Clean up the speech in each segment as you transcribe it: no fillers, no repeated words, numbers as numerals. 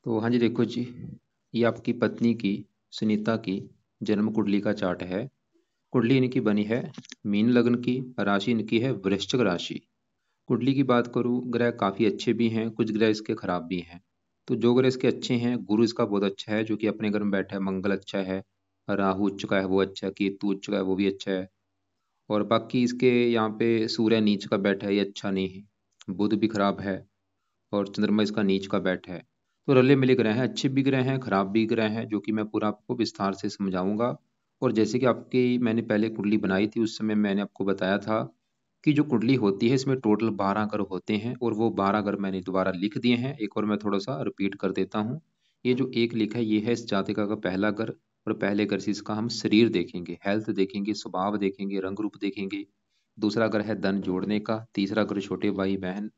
तो हाँ जी, देखो जी, ये आपकी पत्नी की, सुनीता की जन्म कुंडली का चार्ट है। कुंडली इनकी बनी है मीन लग्न की, राशि इनकी है वृश्चिक राशि। कुंडली की बात करूँ, ग्रह काफ़ी अच्छे भी हैं, कुछ ग्रह इसके खराब भी हैं। तो जो ग्रह इसके अच्छे हैं, गुरु इसका बहुत अच्छा है जो कि अपने घर में बैठा है, मंगल अच्छा है, राहु उच्च का है वो अच्छा है, केतु उच्च का है वो भी अच्छा है। और बाकी इसके यहाँ पे सूर्य नीच का बैठा है, ये अच्छा नहीं है। बुध भी खराब है और चंद्रमा इसका नीच का बैठा है। तो रले मिले ग्रह हैं, अच्छे भी ग्रह हैं, खराब भी ग्रह हैं, जो कि मैं पूरा आपको विस्तार से समझाऊंगा। और जैसे कि आपकी मैंने पहले कुंडली बनाई थी, उस समय मैंने आपको बताया था कि जो कुंडली होती है इसमें टोटल 12 ग्रह होते हैं, और वो 12 ग्रह मैंने दोबारा लिख दिए हैं। एक और मैं थोड़ा सा रिपीट कर देता हूँ। ये जो एक लिखा है, ये है इस जातिका का पहला ग्रह। और पहले ग्रह से इसका हम शरीर देखेंगे, हेल्थ देखेंगे, स्वभाव देखेंगे, रंग रूप देखेंगे। दूसरा ग्रह है धन जोड़ने का, तीसरा ग्रह छोटे भाई बहन,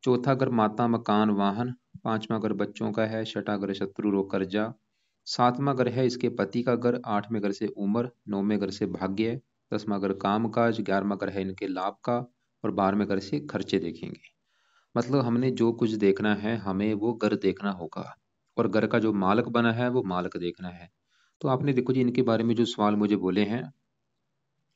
चौथा घर माता मकान वाहन, पांचवा घर बच्चों का है, छठा घर शत्रु रोग कर्जा, सातवां घर है इसके पति का घर, आठवें घर से उम्र, नौवें घर से भाग्य, दसवां घर काम काज, ग्यारहवां घर है इनके लाभ का, और बारहवें घर से खर्चे देखेंगे। मतलब हमने जो कुछ देखना है, हमें वो घर देखना होगा, और घर का जो मालिक बना है वो मालिक देखना है। तो आपने देखो जी, इनके बारे में जो सवाल मुझे बोले हैं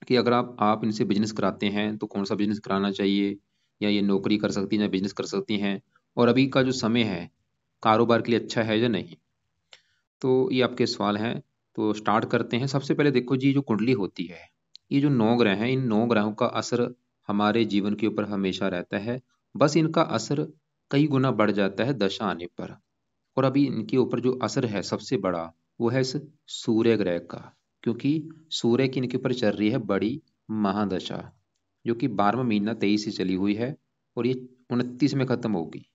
कि अगर आप इनसे बिजनेस कराते हैं तो कौन सा बिजनेस कराना चाहिए, या ये नौकरी कर सकती हैं या बिजनेस कर सकती हैं, और अभी का जो समय है कारोबार के लिए अच्छा है या नहीं। तो ये आपके सवाल हैं। तो स्टार्ट करते हैं। सबसे पहले देखो जी, जो कुंडली होती है, ये जो 9 ग्रह हैं, इन 9 ग्रहों का असर हमारे जीवन के ऊपर हमेशा रहता है। बस इनका असर कई गुना बढ़ जाता है दशा आने पर। और अभी इनके ऊपर जो असर है सबसे बड़ा, वो है इस सूर्य ग्रह का। क्योंकि सूर्य की इनके ऊपर चल रही है बड़ी महादशा, जो कि 12वां महीना 23 से चली हुई है, और ये 29 में खत्म होगी।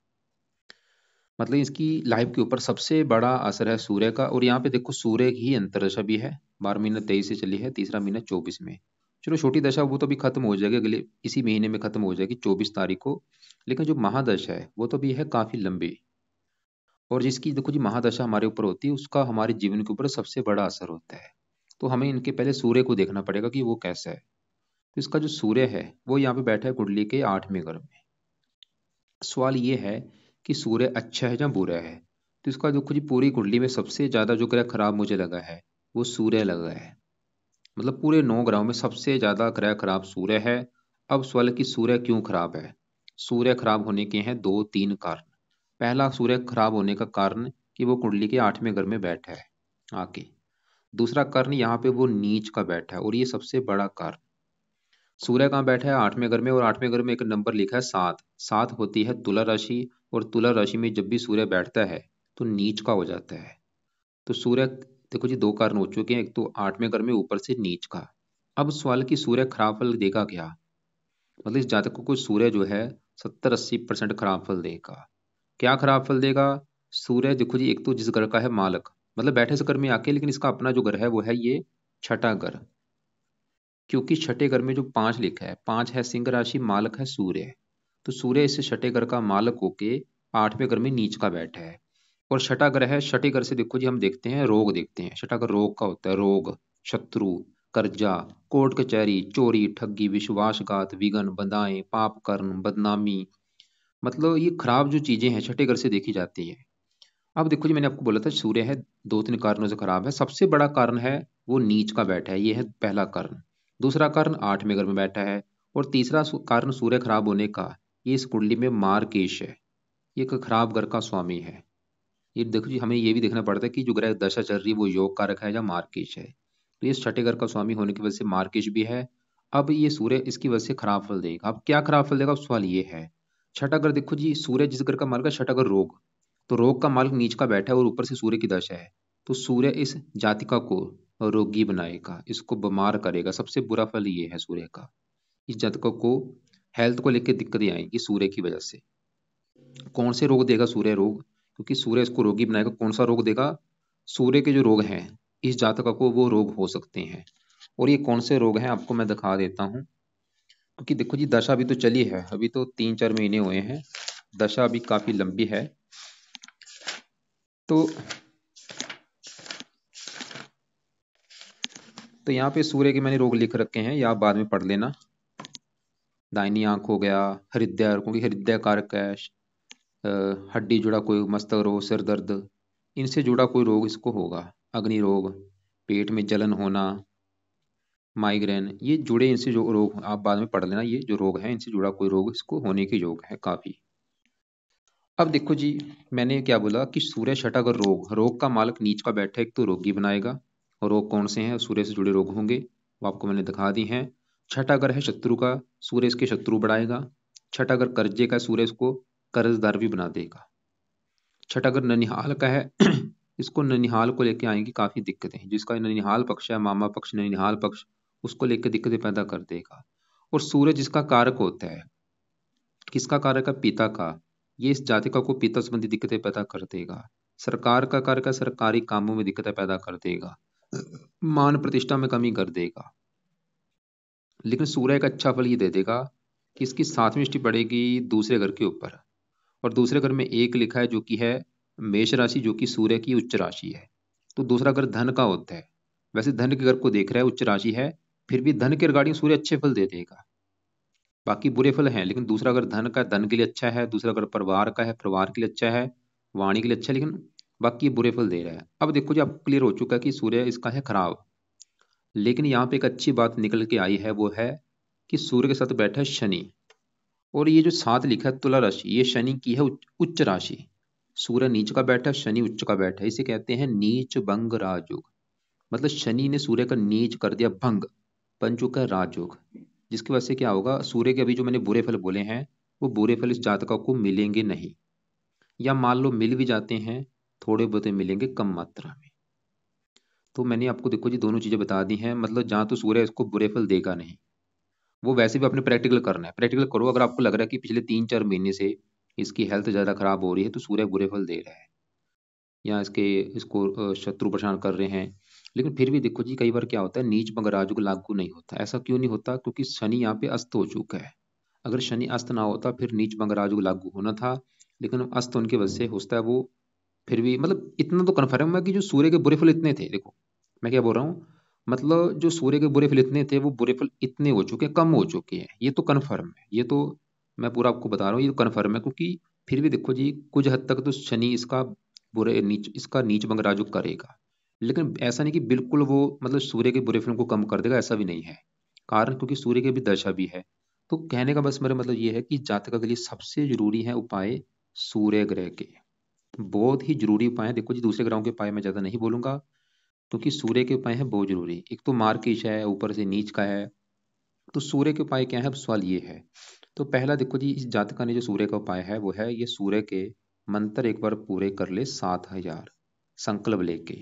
मतलब इसकी लाइफ के ऊपर सबसे बड़ा असर है सूर्य का। और यहाँ पे देखो, सूर्य की ही अंतरदशा भी है, 12 महीना 23 से चली है, तीसरा महीना 24 में। चलो, छोटी दशा वो तो अभी खत्म हो जाएगी, अगले इसी महीने में खत्म हो जाएगी 24 तारीख को। लेकिन जो महादशा है वो तो भी है काफी लंबी। और जिसकी देखो जी महादशा हमारे ऊपर होती है, उसका हमारे जीवन के ऊपर सबसे बड़ा असर होता है। तो हमें इनके पहले सूर्य को देखना पड़ेगा कि वो कैसा है। तो इसका जो सूर्य है वो यहाँ पे बैठा है कुंडली के 8वें घर में। सवाल ये है कि सूर्य अच्छा है या बुरा है। तो इसका देखो जी, पूरी कुंडली में सबसे ज्यादा जो ग्रह खराब मुझे लगा है वो सूर्य लगा है। मतलब पूरे 9 ग्रहों में सबसे ज्यादा ग्रह खराब सूर्य है। अब सवाल है कि सूर्य क्यों खराब है। सूर्य खराब होने के हैं दो तीन कारण। पहला सूर्य खराब होने का कारण कि वो कुंडली के 8वें घर में बैठा है आके। दूसरा कारण यहाँ पे वो नीच का बैठा है, और ये सबसे बड़ा कारण। सूर्य कहाँ बैठा है? 8वें घर में, और 8वें घर में एक नंबर लिखा है 7। 7 होती है तुला राशि, और तुला राशि में जब भी सूर्य बैठता है तो नीच का हो जाता है। तो सूर्य, देखो जी, दो कारण हो चुके हैं, एक तो 8वें घर में, ऊपर से नीच का। अब सवाल है कि सूर्य खराब फल देगा क्या। मतलब इस जातक को सूर्य जो है 70-80% खराब फल देगा। क्या खराब फल देगा? सूर्य देखो जी, एक तो जिस घर का है मालक, मतलब बैठे से घर में आके, लेकिन इसका अपना जो घर है वो है ये छठा घर। क्योंकि छठे घर में जो 5 लिखा है, 5 है सिंह राशि, मालक है सूर्य। तो सूर्य इस छठे घर का मालक होके 8वें घर में नीच का बैठा है। और छठा घर है, छठे घर से देखो जी हम देखते हैं रोग, देखते हैं छठा घर रोग का होता है। रोग, शत्रु, कर्जा, कोर्ट कचहरी, चोरी, ठगी, विश्वासघात, विघ्न, बंधाएं, पाप कर्म, बदनामी। मतलब ये खराब जो चीजें हैं छठे घर से देखी जाती है। अब देखो जी, मैंने आपको बोला था सूर्य है दो तीन कारणों से खराब है। सबसे बड़ा कारण है वो नीच का बैठा है, ये है पहला कारण। दूसरा कारण 8वें घर में बैठा है। और तीसरा कारण सूर्य खराब होने का, ये इस कुंडली में मार्केश है, ये एक खराब घर का स्वामी है। ये देखो जी, हमें ये भी देखना पड़ता है कि जो ग्रह दशा चल रही है वो योग कारक है या मार्केश है। तो ये छठे घर का स्वामी होने की वजह से मार्केश भी है। अब ये सूर्य इसकी वजह से खराब फल देगा। अब क्या खराब फल देगा, सवाल ये है। छठा घर देखो जी, सूर्य जिस घर का मार्ग है, छठा घर रोग। तो रोग का मालिक नीच का बैठा है, और ऊपर से सूर्य की दशा है। तो सूर्य इस जातिका को रोगी बनाएगा, इसको बीमार करेगा। सबसे बुरा फल ये है सूर्य का। इस जातिका को हेल्थ को लेकर दिक्कतें आएंगी सूर्य की वजह से। कौन से रोग देगा सूर्य? रोग, क्योंकि सूर्य इसको रोगी बनाएगा। कौन सा रोग देगा? सूर्य के जो रोग हैं इस जातक को, वो रोग हो सकते हैं। और ये कौन से रोग हैं आपको मैं दिखा देता हूँ। क्योंकि देखो जी, दशा अभी तो चली है, अभी तो 3-4 महीने हुए हैं, दशा अभी काफी लंबी है। तो यहाँ पे सूर्य के मैंने रोग लिख रखे हैं, या आप बाद में पढ़ लेना। दाहिनी आंख हो गया, हृदय, क्योंकि हृदय कारक है, हड्डी जुड़ा कोई मस्तक रोग, सिर दर्द, इनसे जुड़ा कोई रोग इसको होगा। अग्नि रोग, पेट में जलन होना, माइग्रेन, ये जुड़े इनसे जो रोग आप बाद में पढ़ लेना, ये जो रोग हैं इनसे जुड़ा कोई रोग इसको होने के योग है काफी। अब देखो जी, मैंने क्या बोला कि सूर्य छठा अगर रोग, रोग का मालक नीच का बैठा एक तो रोगी बनाएगा। और रोग कौन से हैं? सूर्य से जुड़े रोग होंगे, वो आपको मैंने दिखा दी हैं। छठा अगर है शत्रु का, सूर्य इसके शत्रु बढ़ाएगा। छठा अगर कर्जे का, सूर्य इसको कर्जदार भी बना देगा। छठा अगर ननिहाल का है इसको ननिहाल को लेके आएंगी काफी दिक्कतें, जिसका ननिहाल पक्ष है, मामा पक्ष, ननिहाल पक्ष, उसको लेकर दिक्कतें पैदा कर देगा। और सूर्य जिसका कारक होता है, किसका कारक है? पिता का, ये इस जातिका को पिता संबंधी दिक्कतें पैदा कर देगा। सरकार का कारक है, सरकारी कामों में दिक्कतें पैदा कर देगा, मान प्रतिष्ठा में कमी कर देगा। लेकिन सूर्य एक अच्छा फल ये दे देगा कि इसकी सातवीं दृष्टि पड़ेगी दूसरे घर के ऊपर, और दूसरे घर में एक लिखा है जो कि है मेष राशि, जो कि सूर्य की उच्च राशि है। तो दूसरा घर धन का होता है, वैसे धन के घर को देख रहा है, उच्च राशि है, फिर भी धन के रिगार्डिंग सूर्य अच्छे फल दे देगा। बाकी बुरे फल हैं, लेकिन दूसरा अगर धन का, धन के लिए अच्छा है, दूसरा अगर परिवार का है, परिवार के लिए अच्छा है, वाणी के लिए अच्छा है, लेकिन बाकी बुरे फल दे रहा है। अब देखो जी, आपको क्लियर हो चुका है कि सूर्य इसका है खराब। लेकिन यहाँ पे एक अच्छी बात निकल के आई है, वो है कि सूर्य के साथ बैठा है शनि। और ये जो साथ लिखा है तुला राशि, ये शनि की है उच्च राशि। सूर्य नीच का बैठा है, शनि उच्च का बैठा है, इसे कहते हैं नीच भंग राजयोग। मतलब शनि ने सूर्य का नीच कर दिया, भंग बन चुका है राजयोग। जिसकी वजह से क्या होगा, सूर्य के अभी जो मैंने बुरे फल बोले हैं, वो बुरे फल इस जातका को मिलेंगे नहीं, या मान लो मिल भी जाते हैं, थोड़े बहुते मिलेंगे कम मात्रा में। तो मैंने आपको देखो जी दोनों चीजें बता दी हैं, मतलब जहाँ तो सूर्य इसको बुरे फल देगा नहीं, वो वैसे भी अपने प्रैक्टिकल करना है, प्रैक्टिकल करो। अगर आपको लग रहा है कि पिछले 3-4 महीने से इसकी हेल्थ ज़्यादा खराब हो रही है, तो सूर्य बुरे फल दे रहा है, या इसको शत्रु परेशान कर रहे हैं। लेकिन फिर भी देखो जी, कई बार क्या होता है, नीच मगर राजु को लागू नहीं होता। ऐसा क्यों नहीं होता? क्योंकि शनि यहाँ पे अस्त हो चुका है। अगर शनि अस्त ना होता फिर नीच मगर राजु को लागू होना था, लेकिन अस्त होने की वजह से होता है वो। फिर भी मतलब इतना तो कन्फर्म है कि जो सूर्य के बुरे फल इतने थे, देखो मैं क्या बोल रहा हूँ, मतलब जो सूर्य के बुरे फल इतने थे, वो बुरे फल इतने हो चुके हैं, कम हो चुके हैं, ये तो कन्फर्म है। ये तो मैं पूरा आपको बता रहा हूँ, ये तो कन्फर्म है। क्योंकि फिर भी देखो जी, कुछ हद तक तो शनि इसका इसका नीच भंग राजु करेगा। लेकिन ऐसा नहीं कि बिल्कुल वो मतलब सूर्य के बुरे फलों को कम कर देगा, ऐसा भी नहीं है। कारण क्योंकि सूर्य की भी दशा भी है। तो कहने का बस मेरा मतलब ये है कि जातक के लिए सबसे जरूरी है उपाय सूर्य ग्रह के, बहुत ही जरूरी उपाय है। देखो जी, दूसरे ग्रहों के उपाय मैं ज्यादा नहीं बोलूंगा, क्योंकि सूर्य के उपाय है बहुत जरूरी। एक तो मार्किश है, ऊपर से नीच का है, तो सूर्य के उपाय क्या है? अब सवाल ये है। तो पहला देखो जी, इस जातका ने जो सूर्य का उपाय है वो है, ये सूर्य के मंत्र एक बार पूरे कर ले 7,000 संकल्प लेके।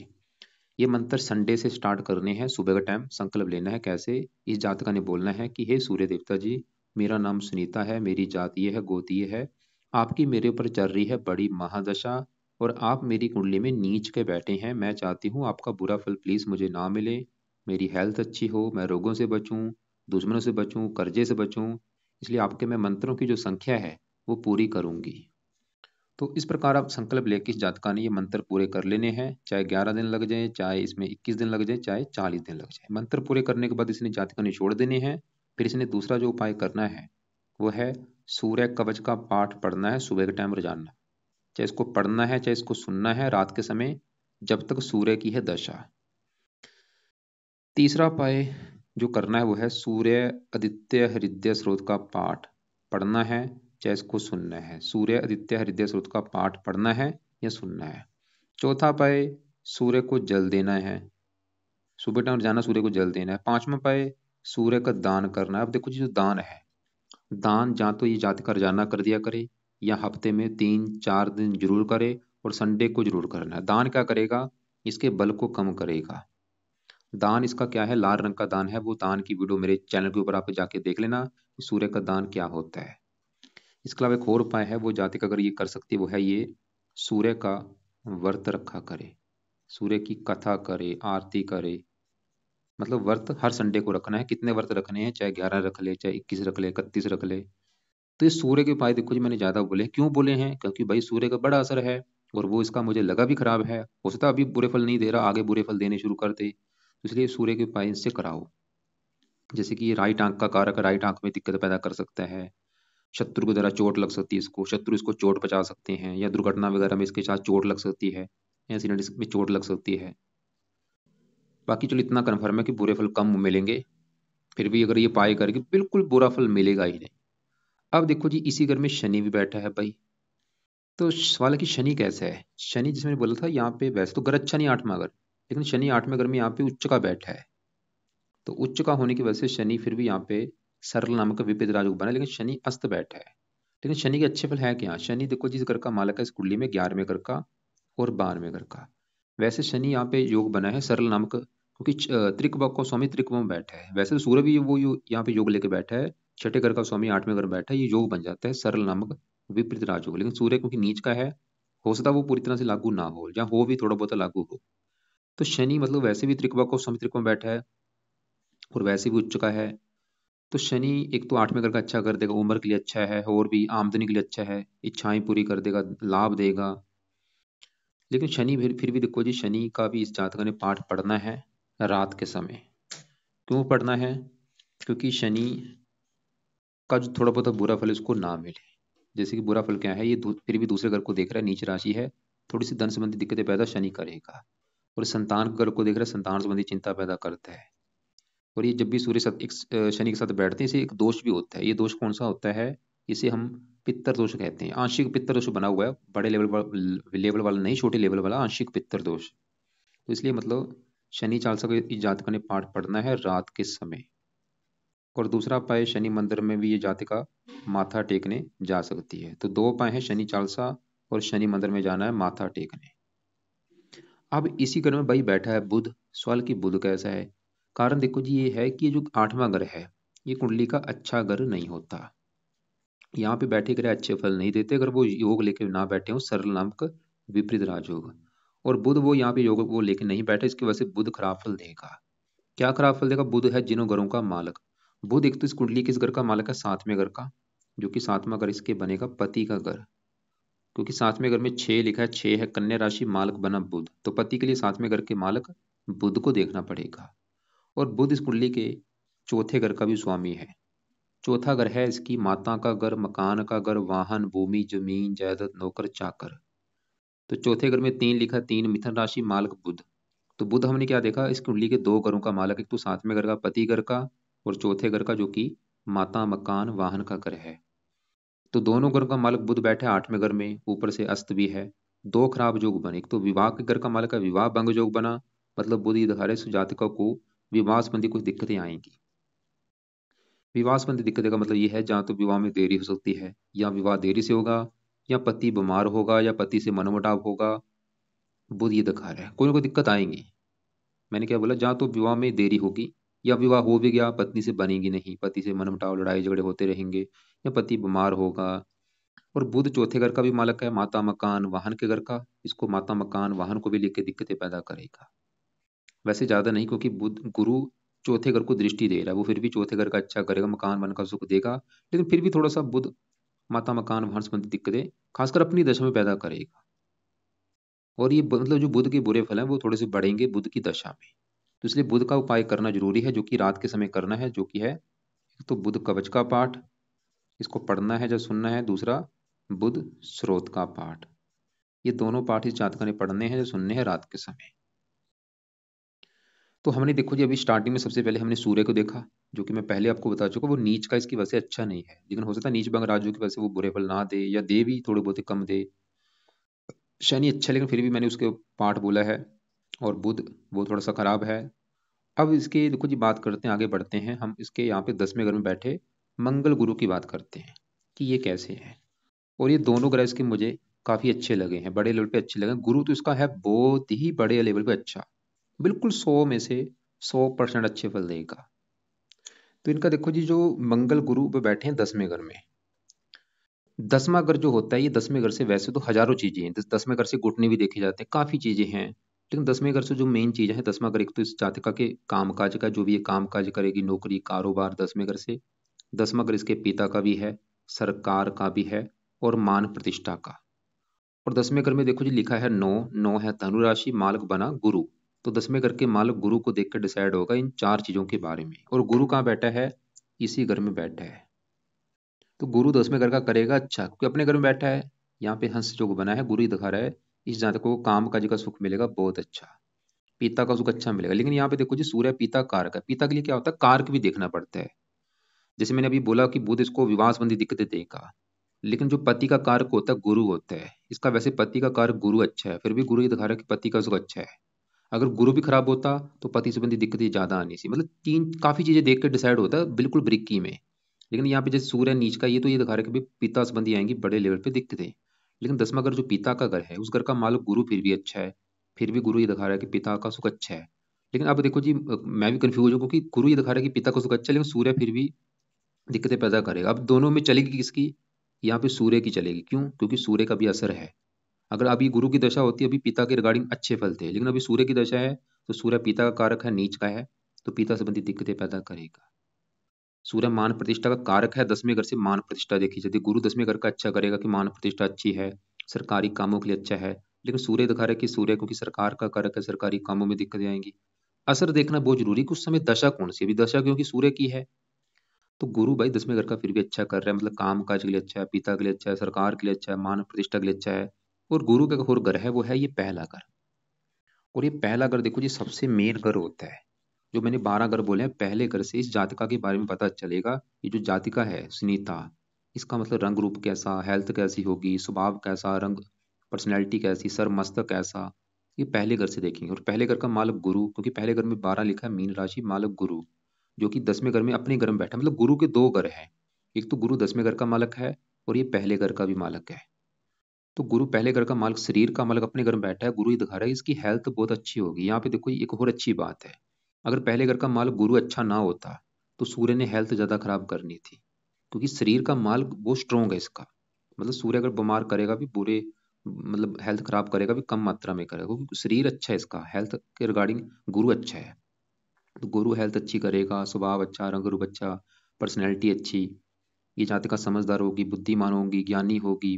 ये मंत्र संडे से स्टार्ट करने हैं, सुबह का टाइम संकल्प लेना है। कैसे? इस जातका ने बोलना है कि हे सूर्य देवता जी, मेरा नाम सुनीता है, मेरी जात ये है, गोत्र ये है, आपकी मेरे ऊपर चल रही है बड़ी महादशा, और आप मेरी कुंडली में नीच के बैठे हैं। मैं चाहती हूँ आपका बुरा फल प्लीज मुझे ना मिले, मेरी हेल्थ अच्छी हो, मैं रोगों से बचूं, दुश्मनों से बचूं, कर्जे से बचूं। इसलिए आपके मैं मंत्रों की जो संख्या है वो पूरी करूंगी। तो इस प्रकार आप संकल्प लेके इस जातका ने ये मंत्र पूरे कर लेने हैं, चाहे 11 दिन लग जाए, चाहे इसमें 21 दिन लग जाए, चाहे 40 दिन लग जाए। मंत्र पूरे करने के बाद इसने जातका ने छोड़ देने हैं। फिर इसने दूसरा जो उपाय करना है वो है सूर्य कवच का पाठ पढ़ना है सुबह के टाइम रोजाना। चाहे इसको पढ़ना है, चाहे इसको सुनना है रात के समय, जब तक सूर्य की है दशा। तीसरा उपाय जो करना है वो है सूर्य आदित्य हृदय स्रोत का पाठ पढ़ना है, चाहे इसको सुनना है। सूर्य आदित्य हृदय स्रोत का पाठ पढ़ना है या सुनना है। चौथा उपाय, सूर्य को जल देना है, सुबह टाइम जाना सूर्य को जल देना है। पांचवा उपाय, सूर्य का दान करना है। अब देखो जी, जो दान है, दान जहाँ तो ये जाति का रोजाना कर दिया करे, या हफ्ते में 3-4 दिन जरूर करे, और संडे को जरूर करना है। दान क्या करेगा? इसके बल को कम करेगा। दान इसका क्या है? लाल रंग का दान है। वो दान की वीडियो मेरे चैनल के ऊपर आप जाके देख लेना कि सूर्य का दान क्या होता है। इसके अलावा एक और उपाय है, वो जाति का अगर ये कर सकती है, वो है ये सूर्य का व्रत रखा करे, सूर्य की कथा करे, आरती करे। मतलब व्रत हर संडे को रखना है। कितने व्रत रखने हैं? चाहे 11 रख ले, चाहे 21 रख ले, 31 रख ले। तो ये सूर्य के उपाय देखो जी, मैंने ज्यादा बोले। क्यों बोले हैं? क्योंकि भाई सूर्य का बड़ा असर है, और वो इसका मुझे लगा भी खराब है। हो सकता है अभी बुरे फल नहीं दे रहा, आगे बुरे फल देने शुरू कर दे, तो इसलिए सूर्य के उपाय इनसे कराओ। जैसे कि राइट आंख का कारक, राइट आंख में दिक्कत पैदा कर सकता है, शत्रु की तरह चोट लग सकती है इसको, शत्रु इसको चोट पहुंचा सकते हैं, या दुर्घटना वगैरह में इसके साथ चोट लग सकती है। या सिनेटिक्स में चोट लग सकती है। बाकी चलो इतना कन्फर्म है कि बुरे फल कम मिलेंगे, फिर भी अगर ये पाए करके बिल्कुल बुरा फल मिलेगा ही नहीं। अब देखो जी, इसी घर में शनि भी बैठा है भाई। तो सवाल है कि शनि कैसा है। शनि जिसमें बोला था यहाँ पे, वैसे तो घर अच्छा नहीं आठवां घर, लेकिन शनि आठवें घर में यहाँ पे उच्च का बैठा है। तो उच्च का होने की वजह से शनि फिर भी यहाँ पे सरल नामक विपरीत राजयोग बना है, लेकिन शनि अस्त बैठा है। लेकिन शनि के अच्छे फल है क्या। शनि देखो जिस घर का मालक है इस कुंडली में 11वें घर का और 12वें घर का। वैसे शनि यहाँ पे योग बना है सरल नामक, क्योंकि त्रिकवा को स्वामी त्रिकवा में बैठा है। वैसे तो सूर्य भी वो यहाँ पे योग लेके बैठा है, छठे घर का स्वामी 8वें घर बैठा है, ये योग बन जाता है सरल नामक विपरीत राजयोग। लेकिन सूर्य क्योंकि नीच का है, हो सकता है वो पूरी तरह से लागू ना हो, या हो भी थोड़ा बहुत लागू हो। तो शनि मतलब वैसे भी त्रिकवा को स्वामी त्रिकवा में बैठा है और वैसे भी उच्च का है। तो शनि एक तो 8वें घर का अच्छा कर देगा, उम्र के लिए अच्छा है, और भी आमदनी के लिए अच्छा है, इच्छाएं पूरी कर देगा, लाभ देगा। लेकिन शनि फिर भी देखो जी, शनि का भी इस जातक ने पाठ पढ़ना है रात के समय। क्यों पढ़ना है। क्योंकि शनि का जो थोड़ा बहुत बुरा फल उसको ना मिले। जैसे कि बुरा फल क्या है, ये फिर भी दूसरे घर को देख रहा है, नीच राशि है, थोड़ी सी धन संबंधी दिक्कतें पैदा शनि करेगा। और संतान घर को देख रहा है, संतान संबंधी चिंता पैदा करता है। और ये जब भी सूर्य साथ शनि के साथ बैठते हैं, इसे एक दोष भी होता है। ये दोष कौन सा होता है, इसे हम पित्तर दोष कहते हैं। आंशिक पित्तर दोष बना हुआ है, बड़े लेवल वाला नहीं, छोटे लेवल वाला आंशिक पित्तर दोष। तो इसलिए मतलब शनि चालीसा को इस जातका ने पाठ पढ़ना है रात के समय। और दूसरा उपाय, शनि मंदिर में भी ये जातिका माथा टेकने जा सकती है। तो दो उपाय हैं, शनि चालीसा और शनि मंदिर में जाना है माथा टेकने। अब इसी घर में भाई बैठा है बुध। सवाल की बुध कैसा है। कारण देखो जी, ये है कि ये जो 8वां घर है, ये कुंडली का अच्छा घर नहीं होता। यहाँ पे बैठे ग्रह अच्छे फल नहीं देते अगर वो योग लेके ना बैठे हो, सरल नामक विपरीत राजयोग। और बुध वो यहाँ पे योग वो लेके नहीं बैठे, इसकी वजह से बुध खराब फल देगा। क्या खराब फल देगा। बुध है जिनों घरों का मालक। बुध एक तो इस कुंडली किस घर का मालक है, 7वें घर का, जो कि 7वां घर इसके बनेगा पति का घर। क्योंकि 7वें घर में 6 लिखा है, 6 है कन्या राशि, मालक बना बुध, तो पति के लिए 7वें घर के मालक बुध को देखना पड़ेगा। और बुध इस कुंडली के चौथे घर का भी स्वामी है। चौथा घर है इसकी माता का घर, मकान का घर, वाहन, भूमि, जमीन, जायदाद, नौकर, चाकर। तो चौथे घर में 3 लिखा, 3 मिथुन राशि, मालक बुध। तो बुध हमने क्या देखा, इस कुंडली के दो घरों का मालक, एक तो 7वें घर का पति घर का, और चौथे घर का जो कि माता, मकान, वाहन का घर है। तो दोनों घर का मालक बुध बैठा है 8वें घर में, ऊपर से अस्त भी है। दो खराब योग बने, एक तो विवाह के घर का मालक है, विवाह भंग योग बना। मतलब बुध ये दिखा रहे जातकों को विवाह संबंधी कुछ दिक्कतें आएंगी। विवाह संबंधी दिक्कतें का मतलब ये है जहाँ तो विवाह में देरी हो सकती है, या विवाह देरी से होगा, या पति बीमार होगा, या पति से मनमुटाव होगा। बुध ये दिखा रहा है कोई ना कोई दिक्कत आएंगी। मैंने क्या बोला, जहाँ तो विवाह में देरी होगी, या विवाह हो भी गया पत्नी से बनेगी नहीं, पति से मनमुटाव लड़ाई झगड़े होते रहेंगे, या पति बीमार होगा। और बुध चौथे घर का भी मालक है, माता, मकान, वाहन के घर का, इसको माता, मकान, वाहन को भी लेकर दिक्कतें पैदा करेगा। वैसे ज्यादा नहीं, क्योंकि बुध गुरु चौथे घर को दृष्टि दे रहा है, वो फिर भी चौथे घर का अच्छा करेगा, मकान वन का सुख देगा। लेकिन फिर भी थोड़ा सा बुध माता, मकान, वाहन संबंधी दिक्कतें खासकर अपनी दशा में पैदा करेगा। और ये मतलब जो बुध के बुरे फल हैं वो थोड़े से बढ़ेंगे बुध की दशा में। तो इसलिए बुध का उपाय करना जरूरी है, जो कि रात के समय करना है, जो कि है एक तो बुध कवच का पाठ, इसको पढ़ना है या सुनना है। दूसरा बुध स्रोत का पाठ। ये दोनों पाठ इस जातक ने पढ़ने हैं या सुनने हैं रात के समय। तो हमने देखो जी, अभी स्टार्टिंग में सबसे पहले हमने सूर्य को देखा, जो कि मैं पहले आपको बता चुका, वो नीच का इसकी वजह से अच्छा नहीं है। लेकिन हो सकता है नीच भंग राजयोग की वजह से वो बुरे फल ना दे, या दे भी थोड़े बहुत कम दे। शनि अच्छा, लेकिन फिर भी मैंने उसके पाठ बोला है। और बुध वो थोड़ा सा खराब है। अब इसके देखो जी, बात करते हैं, आगे बढ़ते हैं हम। इसके यहाँ पे 10वें घर में बैठे मंगल गुरु की बात करते हैं कि ये कैसे है। और ये दोनों ग्रह इसके मुझे काफी अच्छे लगे हैं, बड़े लेवल पे अच्छे लगे। गुरु तो इसका है बहुत ही बड़े लेवल पे अच्छा, बिल्कुल 100 में से 100% अच्छे फल देगा। तो इनका देखो जी, जो मंगल गुरु पे बैठे हैं 10वें घर में। 10वां घर जो होता है, ये 10वें घर से वैसे तो हजारों चीजें हैं, 10वें घर से घुटने भी देखे जाते हैं, काफी चीजें हैं। लेकिन 10वें घर से जो मेन चीज है, 10वां घर एक तो इस जातिका के कामकाज का, जो भी ये कामकाज करेगी, नौकरी, कारोबार, 10वें घर से। 10वां घर इसके पिता का भी है, सरकार का भी है, और मान प्रतिष्ठा का। और 10वें घर में देखो जी, लिखा है 9, 9 है धनु राशि, मालक बना गुरु। तो 10वें घर के मालक गुरु को देख कर डिसाइड होगा इन चार चीजों के बारे में। और गुरु कहाँ बैठा है, इसी घर में बैठा है। तो गुरु 10वें घर का करेगा अच्छा, क्योंकि अपने घर में बैठा है। यहाँ पे हंस जो बना है, गुरु ही दिखा रहा है इस जातक को काम काज का सुख मिलेगा बहुत अच्छा, पिता का सुख अच्छा मिलेगा। लेकिन यहाँ पे देखो जी, सूर्य पिता कारक है, पिता के लिए क्या होता है, कारक भी देखना पड़ता है। जैसे मैंने अभी बोला कि बुध इसको विवाह संबंधी दिक्कतें देगा, लेकिन जो पति का कारक होता है गुरु होता है, इसका वैसे पति का कारक गुरु अच्छा है, फिर भी गुरु ये दिखा रहा है कि पति का सुख अच्छा है। अगर गुरु भी खराब होता तो पति संबंधी दिक्कतें ज्यादा आनी सी, मतलब तीन काफी चीजें देख के डिसाइड होता है बिल्कुल ब्रिकी में। लेकिन यहाँ पे जैसे सूर्य नीच का, ये तो ये दिखा रहा है कि भाई पिता संबंधी आएंगी बड़े लेवल पे दिक्कतें। लेकिन 10वां घर जो पिता का घर है, उस घर का मालिक गुरु फिर भी अच्छा है, फिर भी गुरु ये दिखा रहा है कि पिता का सुख अच्छा है। लेकिन अब देखो जी, मैं भी कंफ्यूज हूँ, क्योंकि गुरु ये दिखा रहा है कि पिता का सुख अच्छा है, लेकिन सूर्य फिर भी दिक्कतें पैदा करेगा। अब दोनों में चलेगी किसकी, यहाँ पे सूर्य की चलेगी। क्यों? क्योंकि सूर्य का भी असर है। अगर अभी गुरु की दशा होती है, अभी पिता के रिगार्डिंग अच्छे फल थे, लेकिन अभी सूर्य की दशा है, तो सूर्य पिता का कारक है, नीच का है, तो पिता संबंधी दिक्कतें पैदा करेगा। सूर्य मान प्रतिष्ठा का कारक है, 10वें घर से मान प्रतिष्ठा देखी जाती है। गुरु 10वें घर का अच्छा करेगा कि मान प्रतिष्ठा अच्छी है, सरकारी कामों के लिए अच्छा है। लेकिन सूर्य दिखा रहा है कि सूर्य क्योंकि सरकार का कारक है, सरकारी कामों में दिक्कतें आएंगी। असर देखना बहुत जरूरी है कि उस समय दशा कौन सी है। अभी दशा क्योंकि सूर्य की है, तो गुरु भाई 10वें घर का फिर भी अच्छा कर रहा है, मतलब काम काज के लिए अच्छा है, पिता के लिए अच्छा है, सरकार के लिए अच्छा है, मान प्रतिष्ठा के लिए अच्छा है। और गुरु का और घर है वो है ये पहला घर। और ये पहला घर देखो जी सबसे मेन घर होता है। जो मैंने 12 घर बोले हैं, पहले घर से इस जातिका के बारे में पता चलेगा। ये जो जातिका है सुनीता, इसका मतलब रंग रूप कैसा, हेल्थ कैसी होगी, स्वभाव कैसा, रंग पर्सनैलिटी कैसी, सर मस्तक कैसा, ये पहले घर से देखेंगे। और पहले घर का मालक गुरु, क्योंकि पहले घर में 12 लिखा है, मीन राशि मालक गुरु, जो कि 10वें घर में अपने घर में बैठा है। मतलब गुरु के दो घर हैं, एक तो गुरु 10वें घर का मालक है, और ये पहले घर का भी मालक है। तो गुरु पहले घर का मालिक, शरीर का मालिक अपने घर में बैठा है, गुरु ही दिखा रहा है इसकी हेल्थ बहुत अच्छी होगी। यहाँ पे देखो एक और अच्छी बात है, अगर पहले घर का मालिक गुरु अच्छा ना होता तो सूर्य ने हेल्थ ज्यादा खराब करनी थी, क्योंकि शरीर का मालिक बहुत स्ट्रोंग है इसका। मतलब सूर्य अगर बीमार करेगा भी बुरे, मतलब हेल्थ खराब करेगा भी कम मात्रा में करेगा, क्योंकि शरीर अच्छा है इसका, हेल्थ के रिगार्डिंग गुरु अच्छा है। तो गुरु हेल्थ अच्छी करेगा, स्वभाव अच्छा, रंग रूप अच्छा, पर्सनैलिटी अच्छी। ये जाति का समझदार होगी, बुद्धिमान होगी, ज्ञानी होगी,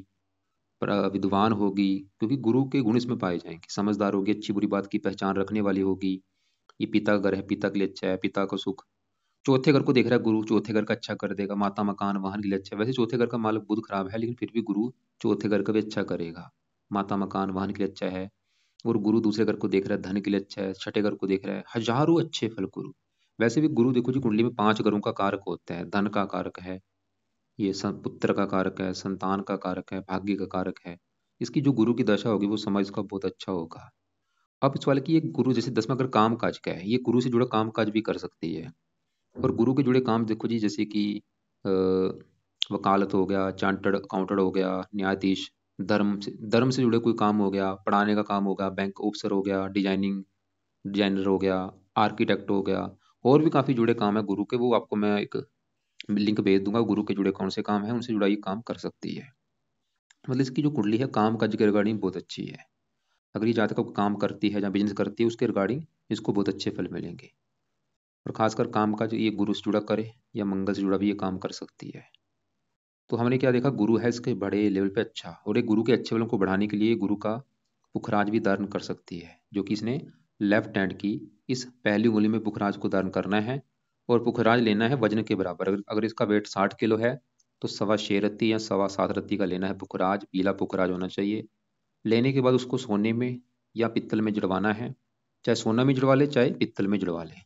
विद्वान होगी, क्योंकि गुरु के गुण इसमें पाए जाएंगे। समझदार होगी, अच्छी बुरी बात की पहचान रखने वाली होगी। ये पिता का घर है, पिता के लिए अच्छा है, पिता का सुख। चौथे घर को देख रहा है गुरु, चौथे घर का अच्छा कर देगा, माता मकान वाहन के लिए अच्छा है। वैसे चौथे घर का मालिक बुध खराब है, लेकिन फिर भी गुरु चौथे घर का भी अच्छा करेगा, माता मकान वाहन के लिए अच्छा है। और गुरु दूसरे घर को देख रहा है, धन के लिए अच्छा है, छठे घर को देख रहा है, हजारों अच्छे फल गुरु। वैसे भी गुरु देखो जी कुंडली में 5 घरों का कारक होता है, धन का कारक है, ये पुत्र का कारक है, संतान का कारक है, भाग्य का कारक है। इसकी जो गुरु की दशा होगी वो समय इसका बहुत अच्छा होगा। अब इस वाले की ये गुरु जैसे 10वां अगर काम काज का है, ये गुरु से जुड़ा काम काज भी कर सकती है। और गुरु के जुड़े काम देखो जी, जैसे कि अ, वकालत हो गया, चार्टर्ड अकाउंटेंट हो गया, न्यायाधीश, धर्म से जुड़े कोई काम हो गया, पढ़ाने का काम हो गया, बैंक ऑफिसर हो गया, डिजाइनर हो गया, आर्किटेक्ट हो गया। और भी काफी जुड़े काम है गुरु के, वो आपको मैं एक लिंक भेज दूंगा, गुरु के जुड़े कौन से काम है, उनसे जुड़ा ये काम कर सकती है। मतलब इसकी जो कुंडली है काम काज के रिगार्डिंग बहुत अच्छी है। अगर ये जातक को काम करती है या बिजनेस करती है, उसके रिगार्डिंग इसको बहुत अच्छे फल मिलेंगे। और खासकर काम काज ये गुरु से जुड़ा करे या मंगल से जुड़ा भी ये काम कर सकती है। तो हमने क्या देखा, गुरु है इसके बड़े लेवल पे अच्छा, और एक गुरु के अच्छे फलों को बढ़ाने के लिए गुरु का पुखराज भी धारण कर सकती है, जो कि इसने लेफ्ट हैंड की इस पहली उंगली में पुखराज को धारण करना है। और पुखराज लेना है वजन के बराबर। अगर इसका वेट 60 किलो है, तो 6.25 रत्ती या 7.25 रत्ती का लेना है पुखराज, पीला पुखराज होना चाहिए। लेने के बाद उसको सोने में या पित्तल में जड़वाना है, चाहे सोना में जड़वा ले चाहे पित्तल में जड़वा ले।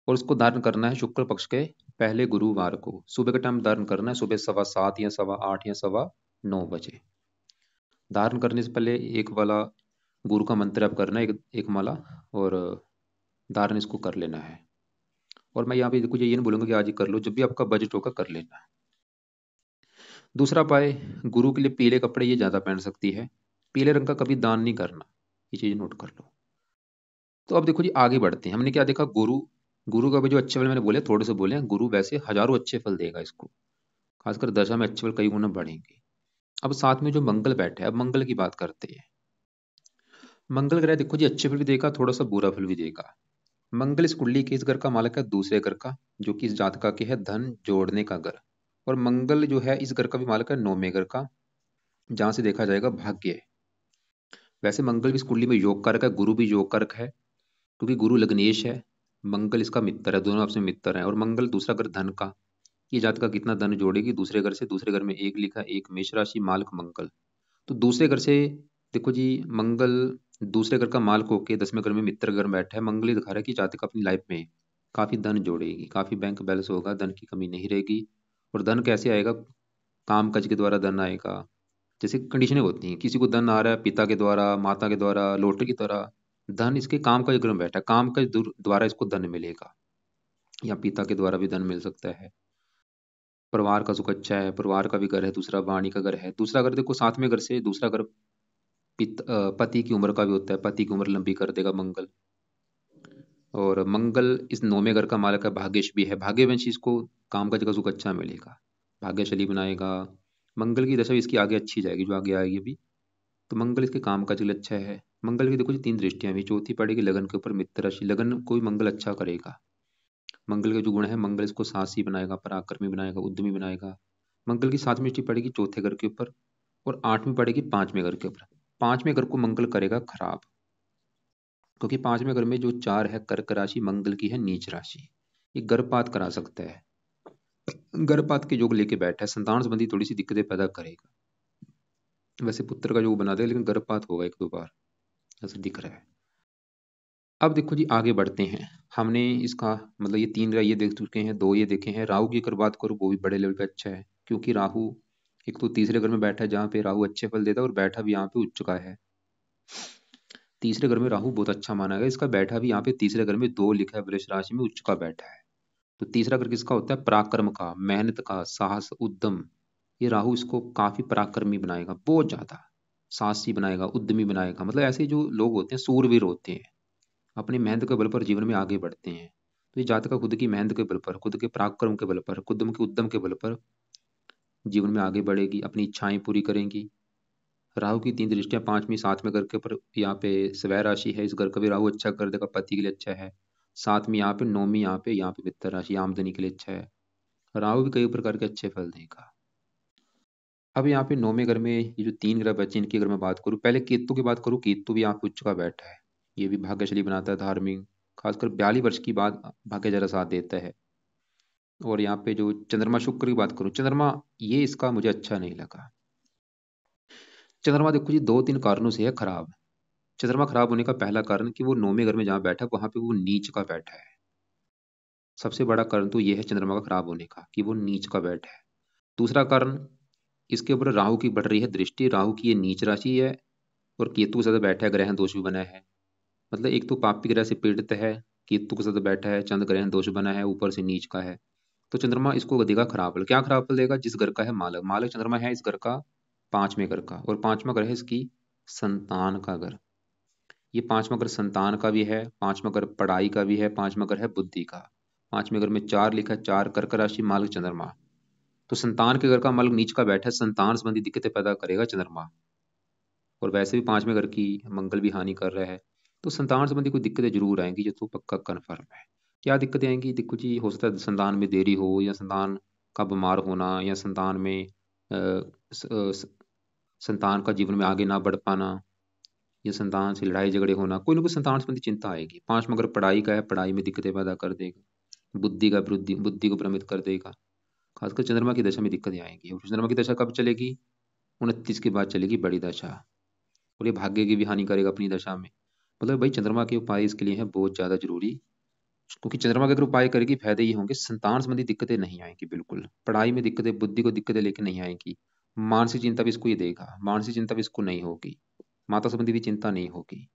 और उसको धारण करना है शुक्ल पक्ष के पहले गुरुवार को, सुबह के टाइम धारण करना है, सुबह 7:15 या 8:15 या 9:15 बजे। धारण करने से पहले एक वाला गुरु का मंत्र आप करना है, एक माला, और धारण इसको कर लेना है। और मैं यहाँ पे कुछ ये नहीं बोलूंगा कि आज ही कर लो, जब भी आपका बजट होगा कर लेना। दूसरा पाए, गुरु के लिए पीले कपड़े ये ज्यादा पहन सकती है, पीले रंग का कभी दान नहीं करना, ये चीज नोट कर लो। तो अब देखो जी आगे बढ़ते हैं, हमने क्या देखा, गुरु, गुरु का भी जो अच्छे फल मैंने बोले, थोड़े से बोले हैं, गुरु वैसे हजारों अच्छे फल देगा इसको, खासकर दशा में अच्छे फल कई गुना बढ़ेंगे। अब साथ में जो मंगल बैठे है, अब मंगल की बात करते हैं। मंगल ग्रह देखो जी अच्छे फल भी देगा, थोड़ा सा बुरा फल भी देगा। मंगल इस कुंडली के इस घर का मालक है, दूसरे घर का, जो कि इस जातका के है धन जोड़ने का घर। और मंगल जो है इस घर का भी मालक है 9वें घर का, जहां से देखा जाएगा भाग्य। वैसे मंगल भी इस कुंडली में योग कारक है, गुरु भी योग कारक है, क्योंकि गुरु लग्नेश है, मंगल इसका मित्र है, दोनों आपस में मित्र हैं। और मंगल दूसरा घर धन का, ये जातका कितना धन जोड़ेगी दूसरे घर से, दूसरे घर में एक लिखा, एक मेष राशि मालक मंगल। तो दूसरे घर से देखो जी, मंगल दूसरे घर का मालिक होके 10वें घर में मित्र घर में बैठा है। मंगल ही दिखा रहा है कि जातक अपनी लाइफ में काफी धन जोड़ेगी, काफी बैंक बैलेंस होगा, धन की कमी नहीं रहेगी। और धन कैसे आएगा? काम काज के द्वारा धन आएगा। जैसे कंडीशनें होती हैं, किसी को धन आ रहा है पिता के द्वारा, माता के द्वारा, लॉटरी की तरह। धन इसके काम काज घर में बैठा है, काम काज द्वारा इसको धन मिलेगा, या पिता के द्वारा भी धन मिल सकता है। परिवार का सुख अच्छा है, परिवार का भी घर है, दूसरा वाणी का घर है। दूसरा घर देखो, 7वें घर से दूसरा घर पति की उम्र का भी होता है, पति की उम्र लंबी कर देगा मंगल। और मंगल इस 9वें घर का मालिक है, भाग्यश भी है, भाग्यवंश इसको काम काज का सुख अच्छा मिलेगा, भाग्यशाली बनाएगा। मंगल की दशा भी इसकी आगे अच्छी जाएगी, जो आगे आएगी अभी। तो मंगल इसके काम काज के लिए अच्छा है। मंगल की देखो जी 3 दृष्टियां भी, चौथी पड़ेगी लगन के ऊपर, मित्र राशि। लगन कोई मंगल अच्छा करेगा। मंगल के जो गुण है, मंगल इसको साहसी बनाएगा, पराक्रमी बनाएगा, उद्यमी बनाएगा। मंगल की 7वीं दृष्टि पड़ेगी चौथे घर के ऊपर, और 8वीं पड़ेगी 5वें घर के ऊपर। 5वें घर को मंगल करेगा खराब, क्योंकि 5वें घर में जो 4 है, कर्क राशि मंगल की है नीच राशि। ये गर्भपात करा सकता है, गर्भपात के योग लेके बैठा है, संतान संबंधी थोड़ी सी दिक्कतें पैदा करेगा। वैसे पुत्र का योग बना दे, लेकिन गर्भपात होगा 1-2 बार, ऐसा दिख रहा है। अब देखो जी, आगे बढ़ते हैं। हमने इसका मतलब ये 3 ये देख चुके हैं, 2 ये देखे हैं। राहु की अगर बात करूँ, वो भी बड़े लेवल पे अच्छा है, क्योंकि राहु एक तो तीसरे घर में बैठा है, जहाँ पे राहु अच्छे फल देता है, और बैठा भी यहाँ पे उच्च का है। तीसरे घर में राहु बहुत अच्छा माना गया, इसका बैठा भी यहाँ पे तीसरे घर में 2 लिखा है, वृष राशि में उच्च का बैठा है। तो तीसरा घर किसका होता है? पराक्रम का, मेहनत का, साहस, उद्यम। ये राहु इसको काफी पराक्रमी बनाएगा, बहुत ज्यादा साहसी बनाएगा, उद्यमी बनाएगा। मतलब ऐसे जो लोग होते हैं, सूरवीर होते हैं, अपनी मेहनत के बल पर जीवन में आगे बढ़ते हैं। तो ये जातक खुद की मेहनत के बल पर, खुद के पराक्रम के बल पर, खुद के उद्यम के बल पर जीवन में आगे बढ़ेगी, अपनी इच्छाएं पूरी करेंगी। राहु की 3 दृष्टियां 5वीं 7वें घर के ऊपर, यहाँ पे स्वय राशि है, इस घर का भी राहु अच्छा कर देगा, पति के लिए अच्छा है। 7वीं यहाँ पे, 9वीं यहाँ पे मित्र राशि, आमदनी के लिए अच्छा है। राहु भी कई प्रकार के अच्छे फल देगा। अब यहाँ पे 9वें घर में ये जो 3 ग्रह बचे, इनकी अगर मैं बात करूँ, पहले केतु की बात करूँ, केतु भी यहाँ पे उच्च का बैठा है। ये भी भाग्यशाली बनाता है, धार्मिक, खासकर 42 वर्ष की बाद भाग्य जरा साथ देता है। और यहाँ पे जो चंद्रमा शुक्र की बात करूँ, चंद्रमा ये इसका मुझे अच्छा नहीं लगा। चंद्रमा देखो जी 2-3 कारणों से है खराब। चंद्रमा खराब होने का पहला कारण कि वो 9वें घर में जहाँ बैठा है, वहां पे वो नीच का बैठा है। सबसे बड़ा कारण तो ये है चंद्रमा का खराब होने का, कि वो नीच का बैठा है। दूसरा कारण, इसके ऊपर राहु की बढ़ रही है दृष्टि, राहु की ये नीच राशि है, और केतु के साथ बैठा है, ग्रहण दोष भी बना है। मतलब एक तो पापी ग्रह से पीड़ित है, केतु के साथ बैठा है, चंद्र ग्रहण दोष बना है, ऊपर से नीच का है। तो चंद्रमा इसको देगा खराब फल। क्या खराब फल देगा? जिस घर का है मालक, मालक चंद्रमा है इस घर का 5वें घर का, और 5वां घर है इसकी संतान का घर। ये 5वां घर संतान का भी है, 5वां घर पढ़ाई का भी है, 5वां घर है बुद्धि का। 5वें घर में 4 लिखा है, 4 कर्क राशि, मालक चंद्रमा। तो संतान के घर का मालक नीच का बैठा है, संतान संबंधी दिक्कतें पैदा करेगा चंद्रमा। और वैसे भी 5वें घर की मंगल भी हानि कर रहा है। तो संतान संबंधी कोई दिक्कतें जरूर आएंगी, ये तो पक्का कन्फर्म है। क्या दिक्कतें आएंगी? देखो जी, हो सकता है संतान में देरी हो, या संतान का बीमार होना, या संतान में संतान का जीवन में आगे ना बढ़ पाना, या संतान से लड़ाई झगड़े होना, कोई ना कोई संतान संबंधी चिंता आएगी। 5वां अगर पढ़ाई का है, पढ़ाई में दिक्कतें पैदा कर देगा, बुद्धि को भ्रमित कर देगा। खासकर चंद्रमा की दशा में दिक्कतें आएंगी। और चंद्रमा की दशा कब चलेगी? 29 के बाद चलेगी बड़ी दशा। और ये भाग्य की भी हानि करेगा अपनी दशा में। मतलब भाई चंद्रमा के उपाय इसके लिए है बहुत ज्यादा जरूरी, क्योंकि चंद्रमा के अगर उपाय करेगी, फायदे ये होंगे, संतान संबंधी दिक्कतें नहीं आएंगी, बिल्कुल पढ़ाई में दिक्कतें, बुद्धि को दिक्कतें लेके नहीं आएंगी। मानसिक चिंता भी इसको ये देगा, मानसिक चिंता भी इसको नहीं होगी, माता संबंधी भी चिंता नहीं होगी।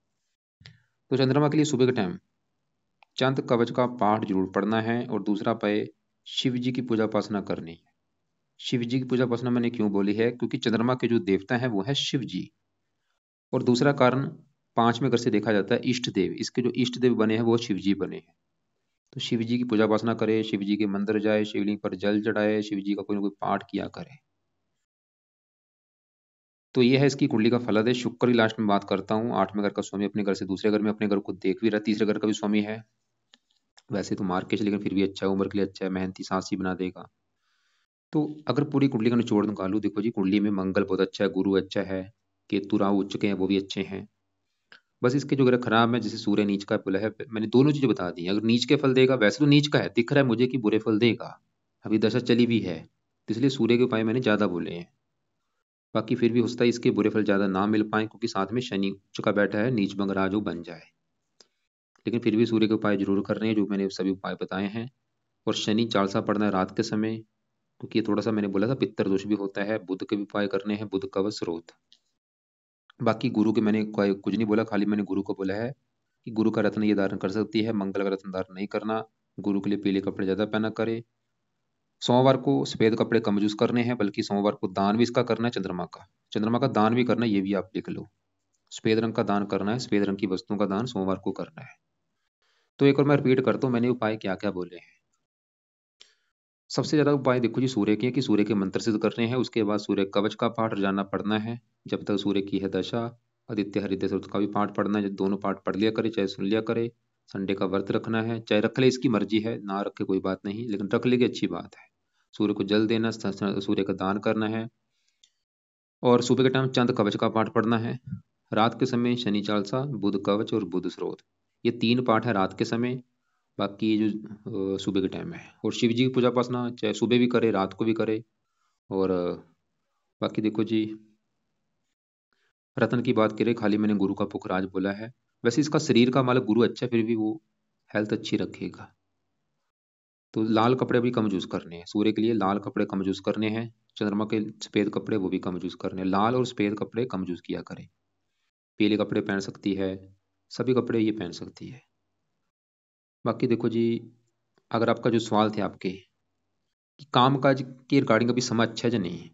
तो चंद्रमा के लिए सुबह के टाइम चंद कवच का पाठ जरूर पढ़ना है, और दूसरा पाए शिव जी की पूजा उपासना करनी है। शिव जी की पूजा उपासना मैंने क्यों बोली है? क्योंकि चंद्रमा के जो देवता है वो है शिव जी। और दूसरा कारण, 5वें घर से देखा जाता है इष्ट देव, इसके जो इष्ट देव बने हैं वो शिव जी बने हैं। तो शिव जी की पूजा उपासना करे, शिव जी के मंदिर जाए, शिवलिंग पर जल चढ़ाए, शिव जी का कोई ना कोई पाठ किया करे। तो ये है इसकी कुंडली का फलद है। शुक्र की लास्ट में बात करता हूँ। 8वें घर का स्वामी अपने घर से दूसरे घर में अपने घर को देख भी रहा, तीसरे घर का भी स्वामी है। वैसे तो मार्केश, लेकिन फिर भी अच्छा है, उम्र के लिए अच्छा है, मेहनती साहसी बना देगा। तो अगर पूरी कुंडली का निचोड़ निकालू, देखो जी कुंडली में मंगल बहुत अच्छा है, गुरु अच्छा है, केतु राहु उच्च के हैं, वो भी अच्छे हैं। बस इसके जो ग्रह खराब है, जैसे सूर्य नीच का बोला है, मैंने दोनों चीजें बता दी। अगर नीच के फल देगा, वैसे तो नीच का है, दिख रहा है मुझे कि बुरे फल देगा, अभी दशा चली भी है, तो इसलिए सूर्य के उपाय मैंने ज्यादा बोले हैं। बाकी फिर भी हो सकता है इसके बुरे फल ज़्यादा ना मिल पाए, क्योंकि साथ में शनि उच्च का बैठा है, नीच भंग राजू बन जाए। लेकिन फिर भी सूर्य के उपाय जरूर कर रहे हैं जो मैंने सभी उपाय बताए हैं। और शनि चालसा पड़ना है रात के समय, क्योंकि ये थोड़ा सा मैंने बोला था पित्तर दोष भी होता है। बुध के भी उपाय करने हैं, बुध कवच स्रोत। बाकी गुरु के मैंने कुछ नहीं बोला, खाली मैंने गुरु को बोला है कि गुरु का रत्न ये धारण कर सकती है, मंगल का रत्न धारण नहीं करना। गुरु के लिए पीले कपड़े ज्यादा पहना करे। सोमवार को सफेद कपड़े कम यूज करने हैं, बल्कि सोमवार को दान भी इसका करना है, चंद्रमा का दान भी करना है, ये भी आप लिख लो। सफेद रंग का दान करना है, सफेद रंग की वस्तुओं का दान सोमवार को करना है। तो एक और मैं रिपीट करता हूँ मैंने उपाय क्या क्या बोले हैं। सबसे ज्यादा उपाय देखो जी सूर्य के हैं, कि सूर्य के मंत्र सिद्ध करने हैं। उसके बाद सूर्य कवच का पाठ रोजाना पढ़ना है जब तक सूर्य की है दशा। आदित्य हृदय सूक्त का भी पाठ पढ़ना है, जब दोनों पाठ पढ़ लिया करे चाहे सुन लिया करे। संडे का व्रत रखना है, चाहे रख ले इसकी मर्जी है, ना रखे कोई बात नहीं, लेकिन रख लेगी अच्छी बात है। सूर्य को जल देना, सूर्य का दान करना है। और सुबह के टाइम चंद कवच का पाठ पढ़ना है। रात के समय शनि चालसा, बुध कवच और बुध स्रोत, ये तीन पाठ है रात के समय। बाकी जो सुबह के टाइम है। और शिव जी की पूजा उपासना चाहे सुबह भी करे रात को भी करे। और बाकी देखो जी, रत्न की बात करें, खाली मैंने गुरु का पुखराज बोला है। वैसे इसका शरीर का मालिक गुरु अच्छा है, फिर भी वो हेल्थ अच्छी रखेगा। तो लाल कपड़े भी कम यूज करने हैं, सूर्य के लिए लाल कपड़े कम यूज करने हैं। चंद्रमा के सफेद कपड़े वो भी कम यूज करने हैं, लाल और सफेद कपड़े कम यूज किया करें। पीले कपड़े पहन सकती है, सभी कपड़े ये पहन सकती है। बाकी देखो जी, अगर आपका जो सवाल थे आपके कि कामकाज के रिगार्डिंग अभी समय अच्छा है या नहीं है,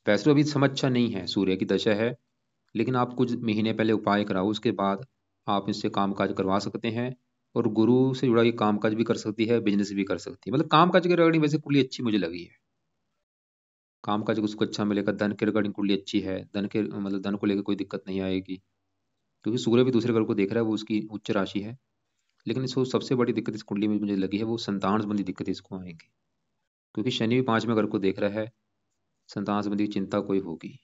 वैसे तो अभी समय अच्छा नहीं है, सूर्य की दशा है। लेकिन आप कुछ महीने पहले उपाय कराओ, उसके बाद आप इससे कामकाज करवा सकते हैं। और गुरु से जुड़ा ये कामकाज भी कर सकती है, बिजनेस भी कर सकती है। मतलब कामकाज के रिगार्डिंग वैसे कुंडली अच्छी मुझे लगी है। कामकाज उसको अच्छा मिलेगा, धन के रिगार्डिंग कुंडली अच्छी है, धन के मतलब धन को लेकर कोई दिक्कत नहीं आएगी। क्योंकि सूर्य भी दूसरे घर को देख रहा है, वो उसकी उच्च राशि है। लेकिन इसको सबसे बड़ी दिक्कत इस कुंडली में मुझे लगी है, वो संतान संबंधी दिक्कत इसको आएंगी। क्योंकि शनि भी पांचवें घर को देख रहा है, संतान संबंधी चिंता कोई होगी।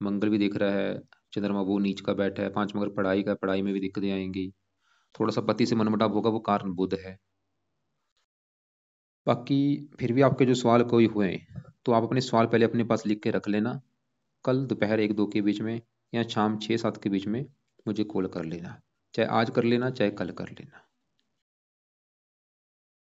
मंगल भी देख रहा है, चंद्रमा वो नीच का बैठा है पांच, मगर पढ़ाई का, पढ़ाई में भी दिक्कतें आएंगी। थोड़ा सा पति से मनमुटाव होगा, वो कारण बुध है। बाकी फिर भी आपके जो सवाल कोई हुए, तो आप अपने सवाल पहले अपने पास लिख के रख लेना। कल दोपहर 1-2 के बीच में या शाम 6-7 के बीच में मुझे कॉल कर लेना। चाहे आज कर लेना, चाहे कल कर लेना।